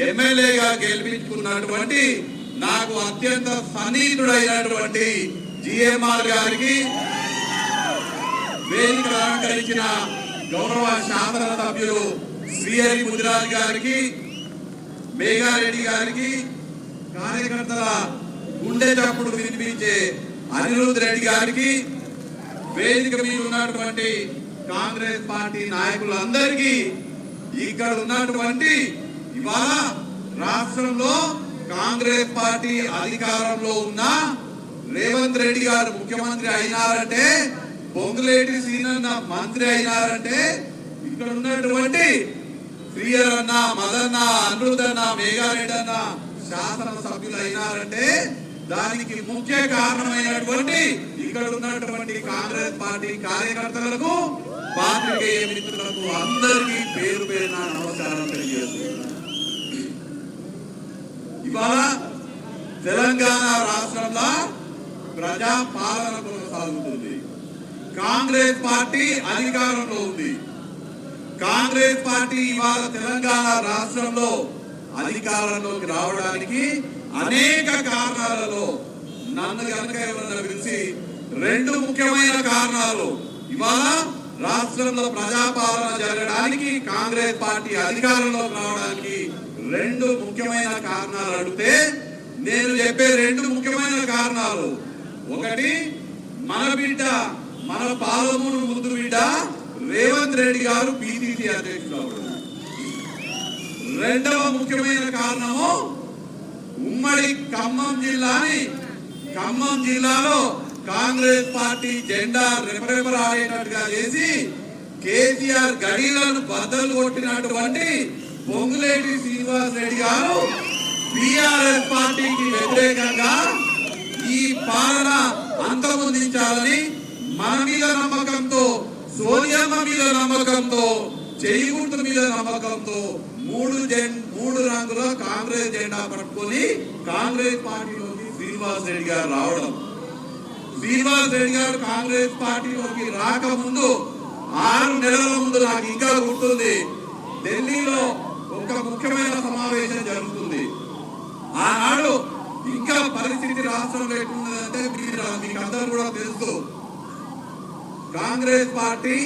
ఎమ్మెల్యేగా గెలిపించుకున్నటువంటి నాకు అత్యంత సన్నిహితుడైనటువంటి జిఎంఆర్ గారికి, వేదిక అలంకరించిన గౌరవ శాసన సభ్యులు శ్రీహరి ముదిరాజ్ గారికి, మేఘారెడ్డి గారికి, కార్యకర్తల గుండె చప్పుడు వినిపించే అనిరుద్ రెడ్డి గారికి, వేదిక మీద ఉన్నటువంటి కాంగ్రెస్ పార్టీ నాయకులందరికీ, ఇక్కడ ఉన్నటువంటి ఇవాళ రాష్ట్రంలో కాంగ్రెస్ పార్టీ అధికారంలో ఉన్న రేవంత్ రెడ్డి గారు ముఖ్యమంత్రి అయినారంటే, పొంగులేటి శ్రీనన్న మంత్రి అయినారంటే, ఇక్కడ ఉన్నటువంటి శ్రీహరన్న, మదన్న, అనిరుదన్న, మేఘారెడ్డి అన్న శాసన సభ్యులు అయినారంటే దానికి ముఖ్య కారణమైనటువంటి ఇక్కడ ఉన్నటువంటి కాంగ్రెస్ పార్టీ కార్యకర్తలకు, పాత్రికేయ మిత్రులకు అందరికీ పేరు పేరున నమస్కారం తెలియజేస్తున్నాను. ఇవాళ తెలంగాణ రాష్ట్రంలో ప్రజా పాలన కొనసాగుతుంది. కాంగ్రెస్ పార్టీ అధికారంలో ఉంది. కాంగ్రెస్ పార్టీ ఇవాళ తెలంగాణ రాష్ట్రంలో అధికారంలోకి రావడానికి అనేక కారణాలలో నన్ను కనుక ఎవరన్నా పిలిచి రెండు ముఖ్యమైన కారణాలు, ఇవాళ రాష్ట్రంలో ప్రజాపాలన జరగడానికి, కాంగ్రెస్ పార్టీ అధికారంలోకి రావడానికి రెండు ముఖ్యమైన కారణాలు అడిగితే నేను చెప్పే రెండు ముఖ్యమైన కారణాలు, ఒకటి మన బిడ్డ, మన పాలమూరు ముద్దు బిడ్డ రేవంత్ రెడ్డి గారు పిసిసి అధ్యక్షుడు అవడం. రెండవ ముఖ్యమైన కారణము ఉమ్మడి ఖమ్మం జిల్లాలో కాంగ్రెస్ పార్టీ జెండా రెపరెపలాడేటట్టుగా చేసి కేసీఆర్ గడిలను బద్దలు కొట్టినటువంటి పొంగులేటి శ్రీనివాస్ రెడ్డి గారు బీఆర్ఎస్ పార్టీకి వ్యతిరేకంగా ఈ పాలన అంతమొందించాలని మన మీద నమ్మకంతో, సోనియమ్మ మీద నమ్మకంతో, చేయూత మీద నమ్మకంతో మూడు రంగుల కాంగ్రెస్ జెండా పట్టుకొని కాంగ్రెస్ పార్టీలోకి శ్రీనివాస్ రెడ్డి గారు రావడం. శ్రీనివాస్ రెడ్డి గారు కాంగ్రెస్ పార్టీలోకి రాకముందు 6 నెలల ముందు నాకు ఇంకా గుర్తుంది, ఢిల్లీలో ఒక ముఖ్యమైన సమావేశం జరుగుతుంది. ఆనాడు ఇంకా పరిస్థితి రాష్ట్రంలో ఎట్లున్నదంటే మీకు అందరూ కూడా తెలుసు. కాంగ్రెస్ పార్టీ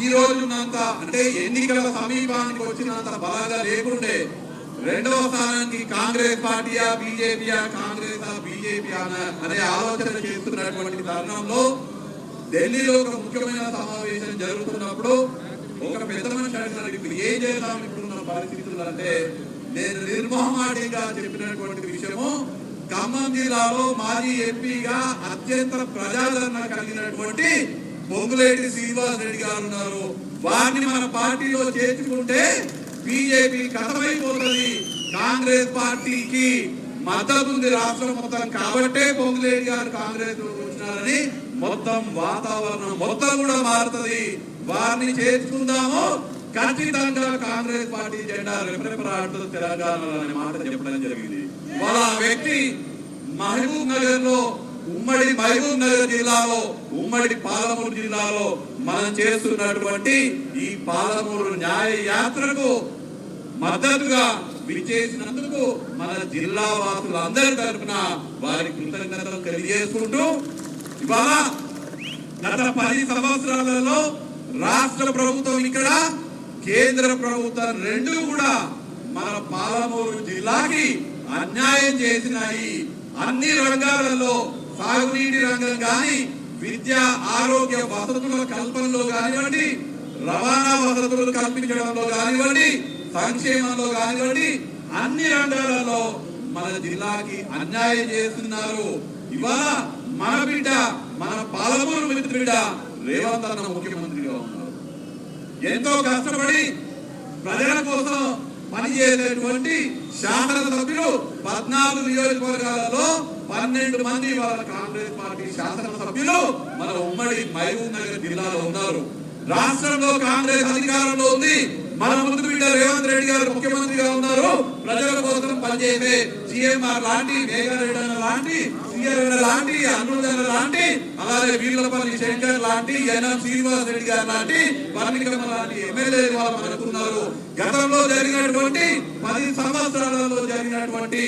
ఈ రోజున్నంత, అంటే ఎన్నికల సమీపానికి వచ్చినంత బలంగా లేకుండే, రెండవ స్థానానికి కాంగ్రెస్ పార్టీయా బీజేపీయా, కాంగ్రెస్ బీజేపీ అనే ఆలోచన చేస్తున్నటువంటి తరుణంలో ఢిల్లీలో ఒక ముఖ్యమైన సమావేశం జరుగుతున్నప్పుడు ఒక పెద్ద మనిషి అడిగినారు, ఇప్పుడు ఏం చేద్దాం ఇప్పుడున్న పరిస్థితులు అంటే, నేను నిర్మోహమాటిగా చెప్పినటువంటి విషయము, ఖమ్మం జిల్లాలో మాజీ ఎంపీగా అత్యంత ప్రజాదరణ కలిగినటువంటి పొంగులేటి శ్రీనివాస్ రెడ్డి గారు ఉన్నారు. వారిని మన పార్టీలో చేర్చుకుంటే బీజేపీ కథమైపోతుంది, కాంగ్రెస్ పార్టీకి మద్దతు ఉంది రాష్ట్రం మొత్తం, కాబట్టే పొంగులేటి గారు కాంగ్రెస్ వచ్చినారని మొత్తం వాతావరణం మొత్తం కూడా మారుతుంది, వారిని చేర్చుకుందాము, ఖచ్చితంగా కాంగ్రెస్ పార్టీ జెండా రెపరెపలాడుతుంది తెలంగాణలో అనే మాట చెప్పడం జరిగింది. వాళ్ళ వ్యక్తి మహబూబ్ నగర్ లో, ఉమ్మడి మహబూబ్ నగర్ జిల్లాలో, ఉమ్మడి పాలమూరు జిల్లాలో మనం చేస్తున్నటువంటి ఈ పాలమూరు న్యాయ యాత్రకు మద్దతుగా విచ్చేసినందుకు మన జిల్లా వాసులందరి తరఫున వారి కృతజ్ఞతలు తెలియజేసుకుంటూ, ఇవాళ గత 10 సంవత్సరాలలో రాష్ట్ర ప్రభుత్వం ఇక్కడ, కేంద్ర ప్రభుత్వం రెండు కూడా మన పాలమూరు జిల్లాకి అన్యాయం చేసినాయి. అన్ని రంగాలలో, సాగునీటి రంగం కానీ, విద్య, ఆరోగ్య వసతుల కల్పనలో కానివ్వండి, రవాణా వసతులు కల్పించడంలో కానివ్వండి, సంక్షేమంలో కానివ్వండి, అన్ని రంగాలలో మన జిల్లాకి అన్యాయం చేస్తున్నారు. ఇవాళ మన బిడ్డ, మన పాలమూరు బిడ్డ రేవంత్ అన్న ముఖ్యమంత్రిగా ఉన్నారు. ఎంతో కష్టపడి ప్రజల కోసం పనిచేసేటువంటి శాసన సభ్యులు 14 నియోజకవర్గాలలో 12 మంది వాళ్ళ కాంగ్రెస్ పార్టీ శాసన సభ్యులు మన ఉమ్మడి మహబూబ్ నగర్ జిల్లాలో ఉన్నారు. రాష్ట్రంలో కాంగ్రెస్ అధికారంలో ఉంది. మన ముందు బిడ్డ రేవంత్ రెడ్డి గారు ముఖ్యమంత్రిగా ఉన్నారు. ప్రజల కోసం పనిచేసే సీఎంఆర్ లాంటి, మేఘారెడ్డి లాంటి, ఇంజనీర్ లాంటి అన్నుజన లాంటి అలాగే వీళ్ళపల్లి శంకర్ లాంటి ఎన్ఎం శ్రీనివాస్ రెడ్డి గారు లాంటి వర్ణికమ్మ లాంటి ఎమ్మెల్యేలు వాళ్ళు మనకున్నారు. గతంలో జరిగినటువంటి 10 సంవత్సరాలలో జరిగినటువంటి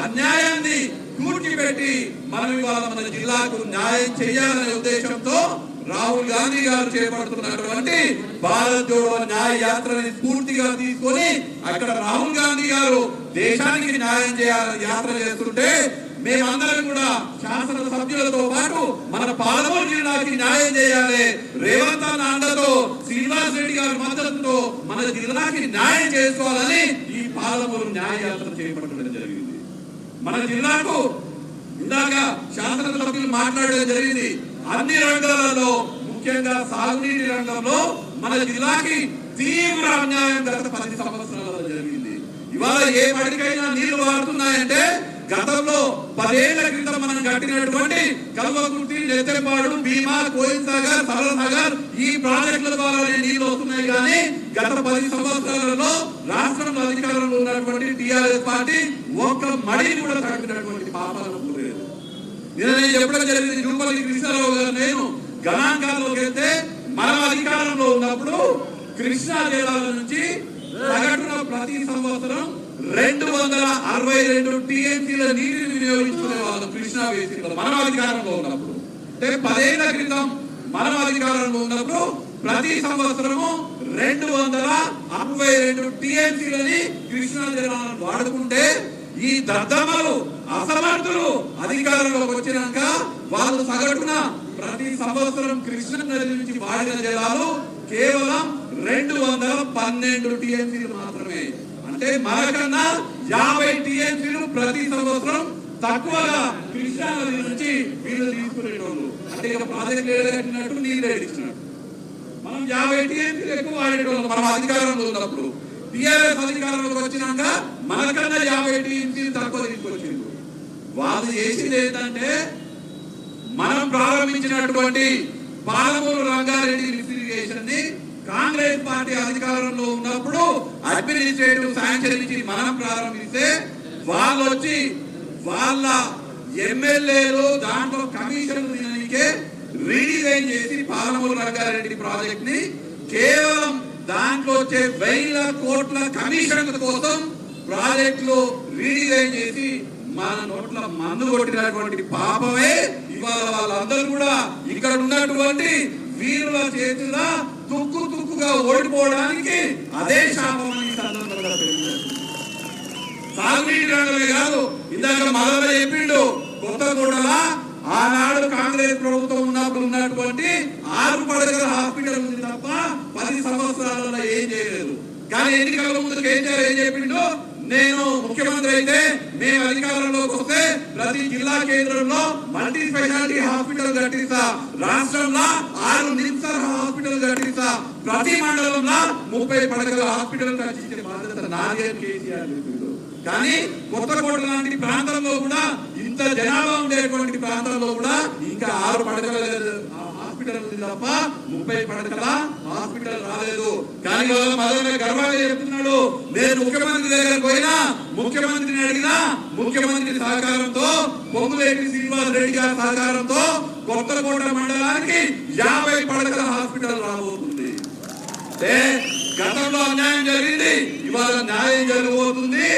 అన్యాయాన్ని కూర్చిపెట్టి మనం ఇవాళ మన జిల్లాకు న్యాయం చేయాలనే ఉద్దేశంతో రాహుల్ గాంధీ గారు చేపడుతున్నటువంటి భారత్ జోడో న్యాయ యాత్రని స్ఫూర్తిగా తీసుకొని అక్కడ రాహుల్ గాంధీ గారు దేశానికి న్యాయం చేయాలని యాత్ర చేస్తుంటే మేమందరం కూడా శాసన సభ్యులతో పాటు మన పాలమూరు జిల్లాకి న్యాయం చేయాలి, రేవంత్ అన్న అండతో శ్రీనివాస్ రెడ్డి గారి మద్దతుతో మన జిల్లాకి న్యాయం చేసుకోవాలని ఈ పాలమూరు న్యాయ యాత్ర చేపట్టడం జరిగింది. మన జిల్లాకు ఇందాక శాసన సభ్యులు మాట్లాడడం జరిగింది. అన్ని రంగాలలో ముఖ్యంగా సాగునీటి రంగంలో మన జిల్లాకి తీవ్ర అన్యాయం గత 10 సంవత్సరాలలో జరిగింది. ఇవాళ ఏ పడికైనా నీళ్లు వాడుతున్నాయంటే గతంలో 10 ఏళ్ల క్రితం మనం కట్టినటువంటి కల్వకుర్తి, నెత్తెపాడు, భీమా, కోయిల్ సాగర్, సరళ సాగర్ ఈ ప్రాజెక్టుల ద్వారా నీళ్లు వస్తున్నాయి. కానీ గత 10 సంవత్సరాలలో రాష్ట్రంలో అధికారంలో ఉన్నటువంటి టిఆర్ఎస్ పార్టీ ఒక్క మడిని కూడా తగ్గినటువంటి పాపాలను లేదు. నేను చెప్పడం జరిగింది. జూపల్లి కృష్ణారావు గారు నేను గణాంకాల్లోకి వెళ్తే మనం అధికారంలో ఉన్నప్పుడు కృష్ణా జిల్లాల నుంచి సగటున ప్రతి సంవత్సరం 262 టీఎంసీల నీటిని వినియోగించుకునే వాళ్ళు కృష్ణా బేసిన్లో మనం అధికారంలో ఉన్నప్పుడు. అంటే 10 ఏళ్ల క్రితం మనం అధికారంలో ఉన్నప్పుడు ప్రతి సంవత్సరము 262 టీఎంసీలని కృష్ణా జిల్లాలను వాడుకుంటే ఈ దద్దమ్మలు అసమర్థులు అధికారంలోకి వచ్చినాక వాళ్ళు సగటున ప్రతి సంవత్సరం కృష్ణా నది నుంచి వాడిన జలాలు కేవలం 212 టీఎంసీలు మాత్రమే. అంటే మనకన్నా 50 టీఎంసీలు ప్రతి సంవత్సరం తక్కువగా కృష్ణా నది నుంచి వీళ్ళు తీసుకునేటోళ్ళు. అంటే ఇక ప్రాజెక్ట్ కట్టినట్టు నీళ్ళు ఏడిచ్చినట్టు మనం 50 టీఎంసీలు ఎక్కువ వాడేటోళ్ళు మనం అధికారంలో ఉన్నప్పుడు. టీఆర్ఎస్ అధికారంలోకి వచ్చినాక మనకన్నా 50 టీఎంసీలు తక్కువ తీసుకొచ్చింది. వాళ్ళు చేసింది ఏంటంటే మనం ప్రారంభించినటువంటి పాలమూరు రంగారెడ్డి లిఫ్టిగేషన్ ని కాంగ్రెస్ పార్టీ అధికారంలో ఉన్నప్పుడు అడ్మినిస్ట్రేటివ్ శాంక్షన్ ఇచ్చి మనం ప్రారంభిస్తే వాళ్ళు వచ్చి వాళ్ళ ఎమ్మెల్యేలు దాంట్లో కమిషన్ రీడిజైన్ చేసి పాలమూరు రంగారెడ్డి ప్రాజెక్ట్ ని కేవలం దాంట్లో వచ్చే 1000 కోట్ల కమిషన్ కోసం ప్రాజెక్టులు రీడిజైన్ చేసి మన నోట్ల మందు కొట్టినటువంటి పాపమే ఇవాళ వాళ్ళందరూ కూడా ఇక్కడ ఉన్నటువంటి వీరుల చేతుల తుక్కుగా ఓడిపోవడానికి అదే శాపం అని సందర్భంగా తెలియజేస్తుంది. సాగునీటి రంగమే కాదు, ఇందాక మదన చెప్పిండు కొత్తగూడల ఆనాడు కాంగ్రెస్ ప్రభుత్వం ఉన్నప్పుడు ఉన్నటువంటి 6 పడకల హాస్పిటల్ ఉంది తప్ప 10 సంవత్సరాలలో ఏం చేయలేదు. కానీ ఎన్నికల ముందుకు ఏం చెప్పిండు, నేను ముఖ్యమంత్రి అయితే మేము అధికారంలోకి వస్తే ప్రతి జిల్లా కేంద్రంలో మల్టీ స్పెషాలిటీ హాస్పిటల్ కట్టిస్తా, రాష్ట్రంలో 6 నిమ్సర్ హాస్పిటల్ కట్టిస్తా, ప్రతి మండలంలో 30 పడకల హాస్పిటల్ కట్టించే బాధ్యత నాదే కేసీఆర్ చెప్పిండు. కానీ కొత్తకోట లాంటి ప్రాంతంలో కూడా ఇంత జనాభా ఉండేటువంటి ప్రాంతంలో కూడా ఇంకా 6 పడకల హాస్పిటల్ ఉంది తప్ప 30 పడకల హాస్పిటల్ రాలేదు. కానీ వాళ్ళ మదన గర్వంగా చెప్తున్నాడు, నేను ముఖ్యమంత్రి దగ్గరకు పోయినా, ముఖ్యమంత్రిని అడిగినా, ముఖ్యమంత్రి సహకారంతో పొంగులేటి శ్రీనివాస్ రెడ్డి గారి సహకారంతో కొత్తకోట మండలానికి 50 పడకల హాస్పిటల్ రాబోతుంది. గతంలో అన్యాయం జరిగింది, ఇవాళ న్యాయం జరగబోతుంది.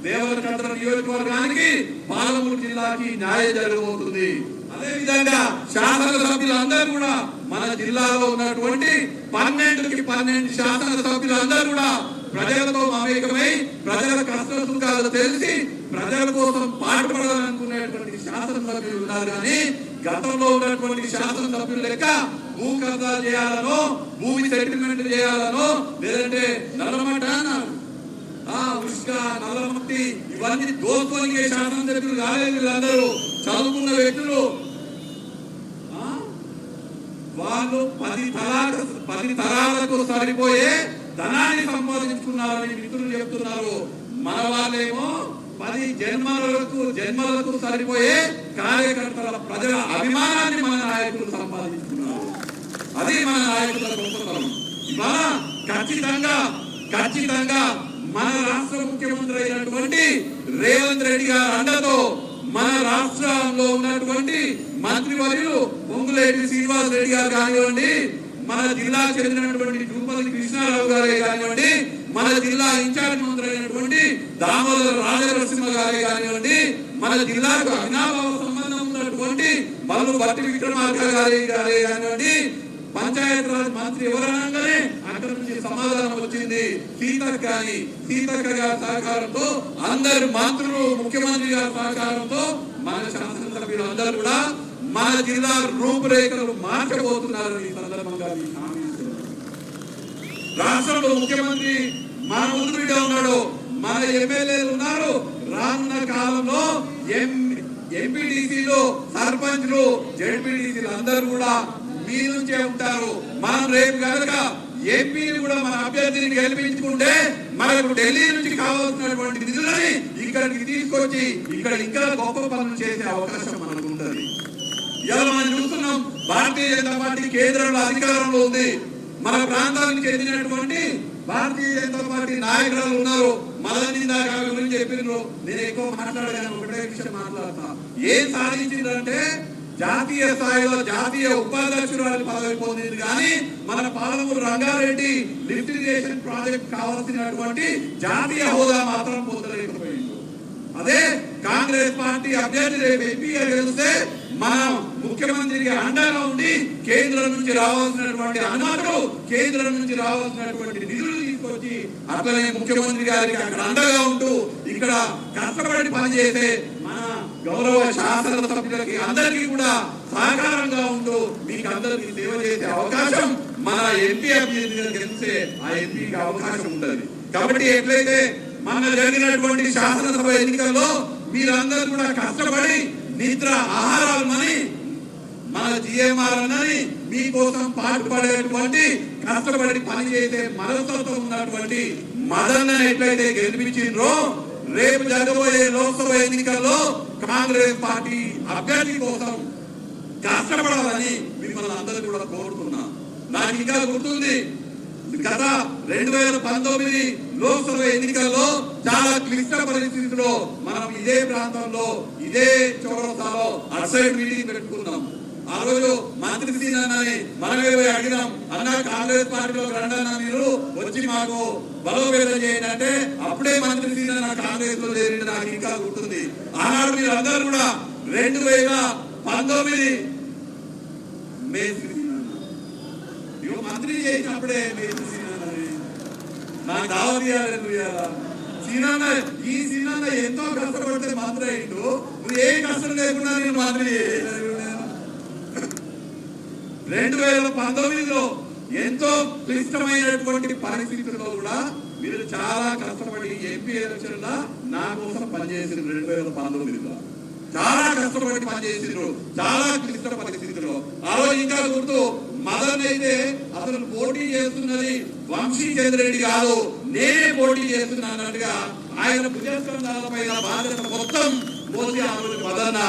దేవరకద్ర నియోజకవర్గానికి పాలమూరు జిల్లాకి న్యాయం జరగబోతుంది. అదే విధంగా శాసన సభ్యులందరూ కూడా మన జిల్లాలో ఉన్నటువంటి 12కి 12 శాసన సభ్యులందరూ కూడా ప్రజలతో మమేకమై ప్రజల కష్ట సుఖాలు తెలిసి ప్రజల కోసం పాటుపడాలనుకునేటువంటి శాసన సభ్యులు ఉన్నారు. కానీ గతంలో ఉన్నటువంటి శాసన సభ్యులు లెక్క భూ కబ్జా చేయాలనో, భూమి సెటిల్మెంట్ చేయాలనో, లేదంటే నల్లమట్ట ఉష్క నల్లమట్టి ఇవన్నీ దోచుకొని శాసన సభ్యులు కాలేదు. వీళ్ళందరూ చదువుకున్న వ్యక్తులు. వాళ్ళు 10 తరాలకు సరిపోయే ధనాన్ని సంపాదించుకున్నారని మిత్రులు చెప్తున్నారు. మన వాళ్ళేమో 10 జన్మలకు సరిపోయే కార్యకర్తల ప్రజల అభిమానాన్ని మన నాయకులు సంపాదించుకున్నారు. అది మన నాయకుల గొప్పతనం. ఇవాళ ఖచ్చితంగా మన రాష్ట్ర ముఖ్యమంత్రి అయినటువంటి రేవంత్ రెడ్డి గారి అండతో మన రాష్ట్రంలో ఉన్నటువంటి మంత్రివర్యులు పొంగులేటి శ్రీనివాస్ రెడ్డి గారు కానివ్వండి, మన జిల్లా చెందినటువంటి తిరుపతి కృష్ణారావు గారే కానివ్వండి, మన జిల్లా ఇన్ఛార్జ్ మంత్రి అయినటువంటి దామోదర రాజనరసింహ గారే కానివ్వండి, మన జిల్లాకు అవినాభావ సంబంధం ఉన్నటువంటి మల్లు భట్టి విక్రమార్క గారే కానివ్వండి, పంచాయత్ రాజ్ మంత్రి ఎవరనగానే అక్కడి నుంచి సమాధానం వచ్చింది సీతక్క అని. సీతక్క గారి సహకారంతో అందరు మంత్రులు, ముఖ్యమంత్రి గారి సహకారంతో మన శాసనసభ్యులు అందరూ కూడా మన జిల్లా రూపురేఖలు మార్చబోతున్నారు. ఈ సందర్భంగా రాష్ట్రంలో ముఖ్యమంత్రి మన ముందు బిడ్డ ఉన్నాడు, మన ఎమ్మెల్యేలు ఉన్నారు. రానున్న కాలంలో ఎంపీటీసీలు, సర్పంచ్లు, జెడ్పీటీసీలు అందరూ కూడా మీ నుంచే ఉంటారు. మనం రేపు కనుక ఎంపీని కూడా మన అభ్యర్థిని గెలిపించుకుంటే మనకు ఢిల్లీ నుంచి కావాల్సినటువంటి నిధులని ఇక్కడికి తీసుకొచ్చి ఇక్కడ ఇంకా గొప్ప పనులు చేసే అవకాశం మనకు ఉంటుంది. ఇలా మనం చూస్తున్నాం, భారతీయ జనతా పార్టీ కేంద్రంలో అధికారంలో ఉంది. మన ప్రాంతానికి చెందినటువంటి భారతీయ జనతా పార్టీ నాయకులు ఉన్నారు. మదన్ గురించి చెప్పినారు. నేను ఎక్కువ మాట్లాడగాను, ఒకటే విషయం మాట్లాడతా. ఏం సాధించిందంటే జాతీయ స్థాయిలో జాతీయ ఉపాధ్యక్షురాలు పదవి పొందింది, కానీ మన Palamuru Rangareddy lift irrigation project కావాల్సినటువంటి జాతీయ హోదా మాత్రం పొందలేకపోయింది. అదే కాంగ్రెస్ పార్టీ అభ్యర్థి రేపు ఎంపీగా గెలిస్తే మన ముఖ్యమంత్రికి అండగా ఉండి కేంద్రం నుంచి రావాల్సినటువంటి అనుమతులు, కేంద్రం నుంచి రావాల్సినటువంటి నిధులు తీసుకొచ్చి అట్లనే ముఖ్యమంత్రి గారికి అక్కడ అండగా ఉంటూ ఇక్కడ కష్టపడి పనిచేసే మన గౌరవ శాసన సభ్యులకి అందరికీ కూడా సహకారంగా ఉంటూ మీకు అందరికీ సేవ చేసే అవకాశం మన ఎంపీ అభ్యర్థిగా గెలిస్తే ఆ ఎంపీకి అవకాశం ఉంటుంది. కాబట్టి ఎట్లయితే మన జరిగినటువంటి శాసనసభ ఎన్నికల్లో మీరందరూ కూడా కష్టపడి నిద్ర ఆహారాలు మని మన జిఎంఆర్ అన్నని మీకోసం పాటుపడేటువంటి కష్టపడి పనిచేసే మనస్తత్వం ఉన్నటువంటి మదన్న ఎట్లయితే గెలిపించిండ్రో రేపు జరగబోయే లోక్సభ ఎన్నికల్లో కాంగ్రెస్ పార్టీ అభ్యర్థి కోసం కష్టపడాలని మిమ్మల్ని అందరూ కూడా కోరుతున్నా. నాకు ఇంకా గుర్తుంది, గత 2019 లోక్సభ ఎన్నికల్లో చాలా క్లిష్ట పరిస్థితుల్లో మనం ఇదే ప్రాంతంలో ఇదే చౌరస్తాలో అసైడ్ మీటింగ్ పెట్టుకున్నాం. ఆ రోజు మంత్రి సీనని మనమే అడిగినాం, అన్న కాంగ్రెస్ పార్టీలోకి రండన్నా, మీరు వచ్చి మాకు బలోపేతం చేయండి అంటే అప్పుడే మంత్రి సీన కాంగ్రెస్ లో చేరింది. నాకు ఇంకా గుర్తుంది. ఆనాడు మీరు అందరూ కూడా 2019 మే మంత్రి చేసినప్పుడే నాకు దావతీయాలి. సీనన్న ఈ సీనన్న ఎంతో కష్టపడితే మంత్రి అయిండు, నువ్వు ఏ కష్టం లేకుండా నేను మంత్రి 2019లో ఎంతో క్లిష్టమైనటువంటి పరిస్థితుల్లో కూడా మీరు చాలా కష్టపడి ఎంపీ ఎలక్షన్ లా నా కోసం పనిచేసారు. 2019లో చాలా కష్టపడి పనిచేసారు, చాలా క్లిష్ట పరిస్థితుల్లో. ఆ రోజు ఇంకా గుర్తు, మదన్ అయితే అసలు పోటీ చేస్తున్నది వంశీచంద్ర రెడ్డి కాదు, నేనే పోటీ చేస్తున్నా అన్నట్టుగా ఆయన భుజస్కంధాల పైన బాధ్యత మొత్తం మోసి ఆ రోజు మదన్న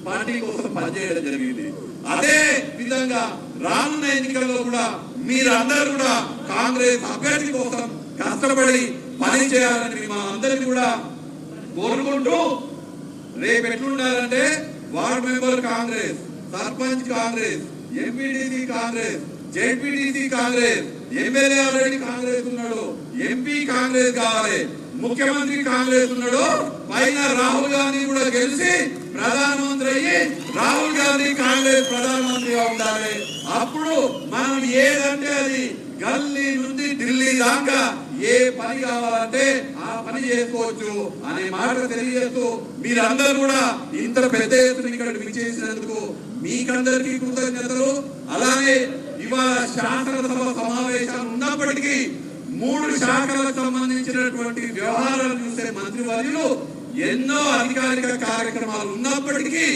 పార్టీ కోసం పనిచేయడం జరిగింది. అదే విధంగా రానున్న ఎన్నికల్లో కూడా మీరందరూ కూడా కాంగ్రెస్ అభ్యర్థి కోసం కష్టపడి పని చేయాలని మా అందరినీ కూడా కోరుకుంటూ, రేపు ఎట్లుండాలంటే ward member Congress, sarpanch Congress, MPTC Congress, ZPTC Congress, MLA already Congress ఉన్నాడు, ఎంపీ కాంగ్రెస్ కావాలి, ముఖ్యమంత్రి కాంగ్రెస్ ఉన్నాడు, పైన రాహుల్ గాంధీ కూడా గెలిచి ప్రధానమంత్రి అయ్యి రాహుల్ గాంధీ కాంగ్రెస్ ప్రధానమంత్రిగా ఉండాలి. అప్పుడు మనం ఏదంటే అది గల్లీ నుండి ఢిల్లీ దాకా ఏ పని కావాలంటే ఆ పని చేసుకోవచ్చు అనే మాట తెలియజేస్తూ, మీరందరూ కూడా ఇంత పెద్ద ఎత్తున ఇక్కడ విచ్చేసినందుకు మీకందరికీ కృతజ్ఞతలు. అలానే ఇవాళ శాసనసభ సమావేశాలు ఉన్నప్పటికీ 3 శాఖలకు సంబంధించినటువంటి వ్యవహారాలు చూసే మంత్రివర్యులు ఎన్నో అధికారిక కార్యక్రమాలు ఉన్నప్పటికీ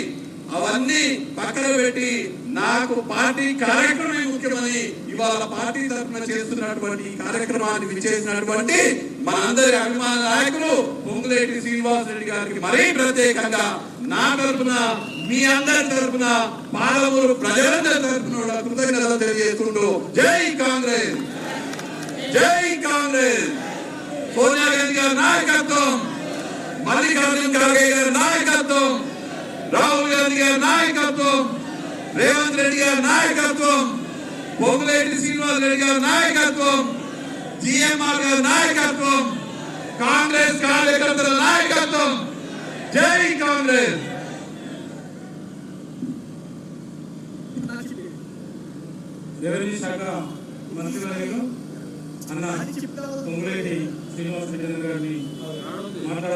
అవన్నీ పక్కన పెట్టి నాకు పార్టీ కార్యక్రమమే ముఖ్యమని ఇవాళ పార్టీ తరఫున చేస్తున్నటువంటి కార్యక్రమాన్ని విచ్చేసినటువంటి మనందరి అభిమాన నాయకులు పొంగులేటి శ్రీనివాస్ రెడ్డి గారికి మరీ ప్రత్యేకంగా నా తరఫున, మీ అందరి తరఫున, పాలమూరు ప్రజలందరి తరఫున కృతజ్ఞతలు తెలియజేసుకుంటూ జై కాంగ్రెస్, జై కాంగ్రెస్. సోనియా గాంధీ గారి నాయకత్వం, మల్లికార్జున ఖర్గే గారి నాయకత్వం, రేవంత్ రెడ్డి గారి నాయకత్వం, పొంగులేటి శ్రీనివాస్ రెడ్డి గారి నాయకత్వం, జిఎంఆర్ గారి నాయకత్వం, కాంగ్రెస్ కార్యకర్తల నాయకత్వం. జై కాంగ్రెస్. రెవెన్యూ శాఖ మంత్రివర్యులు అన్న పొంగులేటి శ్రీనివాస్ రెడ్డి గారిని మాట్లాడారు.